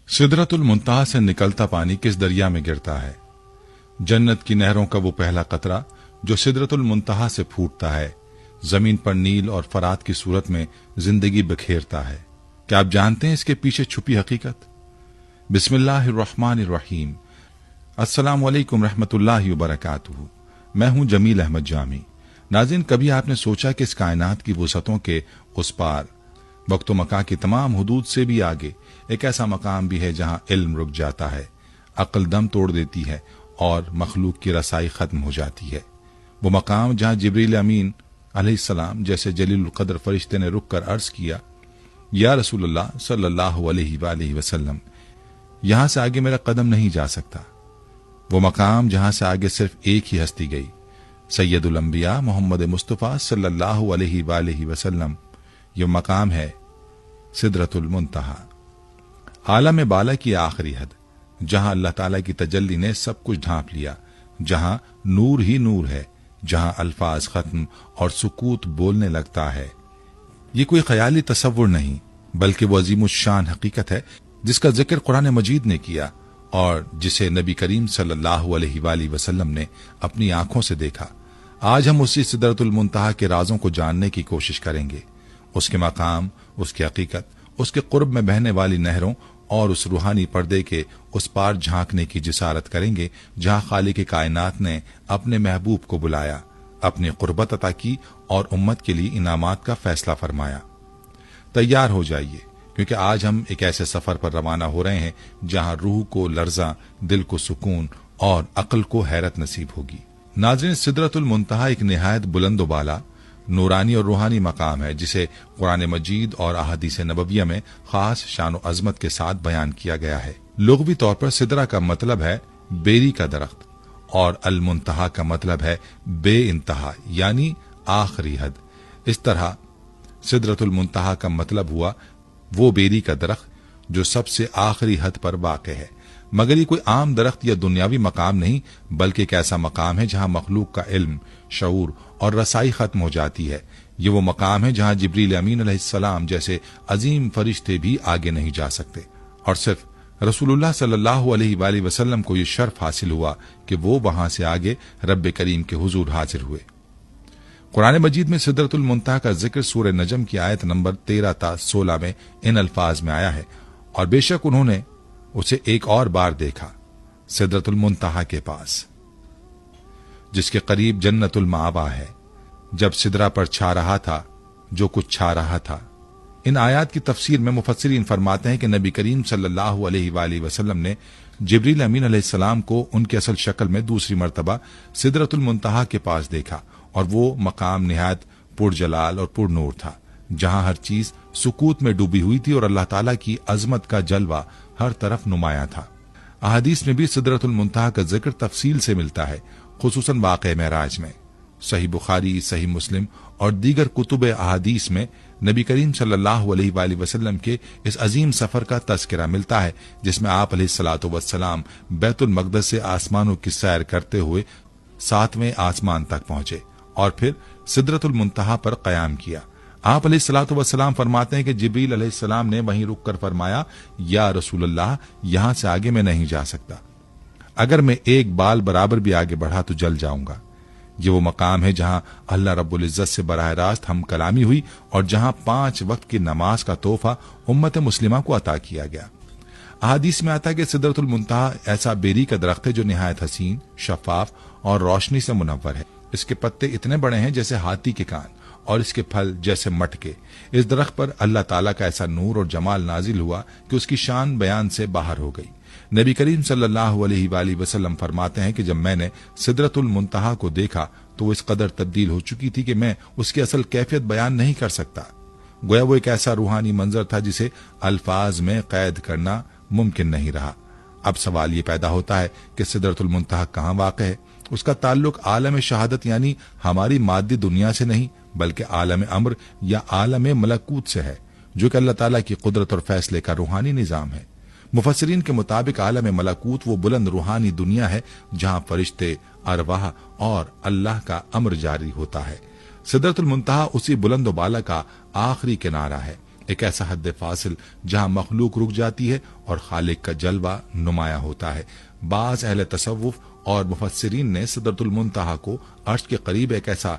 सिदरतुल मुंतहा से निकलता पानी किस दरिया में गिरता है? जन्नत की नहरों का वो पहला कतरा जो सिदरतुल मुंतहा से फूटता है, जमीन पर नील और फरात की सूरत में जिंदगी बिखेरता है। क्या आप जानते हैं इसके पीछे छुपी हकीकत? बिस्मिल्लाहिर्रहमानिर्रहीम। अस्सलाम वालेकुम रहमतुल्लाहि व बरकातुहू। मैं हूं जमील अहमद जामी। नाज़रीन, कभी आपने सोचा कि इस कायनात की वसअतों के उस पार, वक्त मका की तमाम हुदूद से भी आगे एक ऐसा मकाम भी है जहां इल्म रुक जाता है, अक्ल दम तोड़ देती है और मखलूक की रसाई खत्म हो जाती है। वो मकाम जहां जिब्रील अमीन अलैहिस्सलाम जैसे जलीलुल कद्र फरिश्ते ने रुक कर अर्ज किया, या रसूलुल्लाह सल्लल्लाहु अलैहि वसल्लम, यहां से आगे मेरा कदम नहीं जा सकता। वो मकाम जहां से आगे सिर्फ एक ही हस्ती गई, सैयदुल अंबिया मोहम्मद मुस्तफ़ा सल्लल्लाहु अलैहि वसल्लम। ये मकाम है सिदरतुल मुंतहा, आलम बाला की आखिरी हद, जहां अल्लाह ताला की तजल्ली ने सब कुछ ढांप लिया, जहां नूर ही नूर है, जहां अल्फाज खत्म और सुकूत बोलने लगता है। ये कोई ख्याली तसव्वुर नहीं, बल्कि वो अजीमुश्शान हकीकत है जिसका जिक्र कुरान मजीद ने किया और जिसे नबी करीम सल्लल्लाहु अलैहि वसल्लम ने अपनी आंखों से देखा। आज हम उसी सिदरतुल मुंतहा के राजों को जानने की कोशिश करेंगे, उसके मकाम, उसकी हकीकत, उसके कुर्ब में बहने वाली नहरों और उस रूहानी पर्दे के उस पार झांकने की जिसारत करेंगे जहां खालिक कायनात ने अपने महबूब को बुलाया, अपनी कुर्बत अता की और उम्मत के लिए इनामात का फैसला फरमाया। तैयार हो जाइए, क्योंकि आज हम एक ऐसे सफर पर रवाना हो रहे हैं जहां रूह को लर्जा, दिल को सुकून और अक्ल को हैरत नसीब होगी। नाज़रीन, सिदरतुल मुंतहा एक निहायत बुलंद बाला, नूरानी और रूहानी मकाम है जिसे कुरान मजीद और अहादीस नबविया में खास शान व अजमत के साथ बयान किया गया है। लुग़वी तौर पर सिदरा का मतलब है बेरी का दरख्त और अल मुंतहा का मतलब है बे इंतहा, यानी आखिरी हद। इस तरह सिदरतुल मुंतहा का मतलब हुआ वो बेरी का दरख्त जो सबसे आखिरी हद पर वाक़ है। मगर ये कोई आम दरख्त या दुनियावी मकाम नहीं, बल्कि एक ऐसा मकाम है जहां मखलूक का इल्म, शऊर और रसाई खत्म हो जाती है। ये वो मकाम है जहां जिब्रील अमीन अलैहिस्सलाम जैसे अजीम फरिश्ते भी आगे नहीं जा सकते, और सिर्फ रसूलुल्लाह सल्लल्लाहु अलैहि वसल्लम को यह शर्फ हासिल हुआ कि वो वहां से आगे रब्बे करीम के हुजूर हाजिर हुए। कुरान मजीद में सिदरतुल मुंतहा का जिक्र सूरह नजम की आयत नंबर 13 ta 16 में इन अल्फाज में आया है, और बेशक उन्होंने उसे एक और बार देखा, सिदरतुल मुंतहा के पास जिसके करीब जन्नतुल मावा है, जब सिदरा पर छा रहा था जो कुछ छा रहा था। इन आयात की तफसीर में मुफस्सिरीन फरमाते हैं कि नबी करीम सल्लल्लाहु अलैहि वसल्लम ने जिब्रील अमीन अलैहिस्सलाम को उनकी असल शक्ल में दूसरी मर्तबा सिदरतुल मुंतहा के पास देखा, और वो मकाम निहायत पुरजलाल और पुरनूर था, जहां हर चीज सुकूत में डूबी हुई थी और अल्लाह ताला की अजमत का जलवा हर तरफ नुमाया था। अहादीस में भी सिदरतुल मुंतहा का जिक्र तफसील से मिलता है, खुसूसन वाक़े मेराज में। सही बुखारी, सही मुस्लिम और दीगर कुतुब अहादीस में नबी करीम सल्लल्लाहु अलैहि वसल्लम के इस अजीम सफर का तज़किरा मिलता है, जिसमें आप अलैहिस्सलातु वस्सलाम बैतुल मक़दस से आसमानों की सैर करते हुए 7वें आसमान तक पहुंचे और फिर सिदरतुल मुंतहा पर क़याम किया। आप अलैहिस्सलातु वस्सलाम फरमाते हैं कि जिब्रील अलैहिस्सलाम ने वहीं रुक कर फरमाया, या रसूलल्लाह, यहां से आगे मैं नहीं जा सकता। अगर मैं एक बाल बराबर भी आगे बढ़ा तो जल जाऊंगा। ये वो मकाम है जहां अल्लाह रब्बुल इज्जत से बराह रास्त हम कलामी हुई और जहां 5 वक्त की नमाज का तोहफा उम्मत मुस्लिमा को अता किया गया। अहादीस में आता है कि सिदरतुल मुंतहा ऐसा बेरी का दरख्त है जो निहायत हसीन, शफाफ और रोशनी से मुनव्वर है। इसके पत्ते इतने बड़े हैं जैसे हाथी के कान और इसके फल जैसे मटके। इस दरख्त पर अल्लाह ताला का ऐसा नूर और जमाल नाजिल हुआ कि उसकी शान बयान से बाहर हो गई। नबी करीम सल्लल्लाहु अलैहि वसल्लम फरमाते हैं कि जब मैंने सिदरतुल मुंतहा को देखा तो वो इस कदर तब्दील हो चुकी थी कि मैं उसकी असल कैफियत बयान नहीं कर सकता। गोया वो एक ऐसा रूहानी मंजर था जिसे अल्फाज में कैद करना मुमकिन नहीं रहा। अब सवाल ये पैदा होता है कि सिदरतुल मुंतहा कहाँ वाक़ है? उसका ताल्लुक आलम शहादत यानी हमारी मादी दुनिया से नहीं, बल्कि आलम अम्र या आलम मलकूत से है, जो कि अल्लाह ताला की कुदरत और फैसले का रूहानी निजाम है। मुफस्सिरीन के मुताबिक आलम मलकूत वो बुलंद रूहानी दुनिया है जहां फरिश्ते, अरवाह और अल्लाह का अम्र जारी होता है। सिदरतुल मुंतहा उसी बुलंद बाला का आखिरी किनारा है ایک ایسا حد فاصل جہاں مخلوق رک جاتی ہے اور خالق کا جلوہ نمایاں ہوتا ہے۔ بعض اہل تصوف اور مفسرین نے سدرۃ المنتہا کو عرش کے قریب ایک ایسا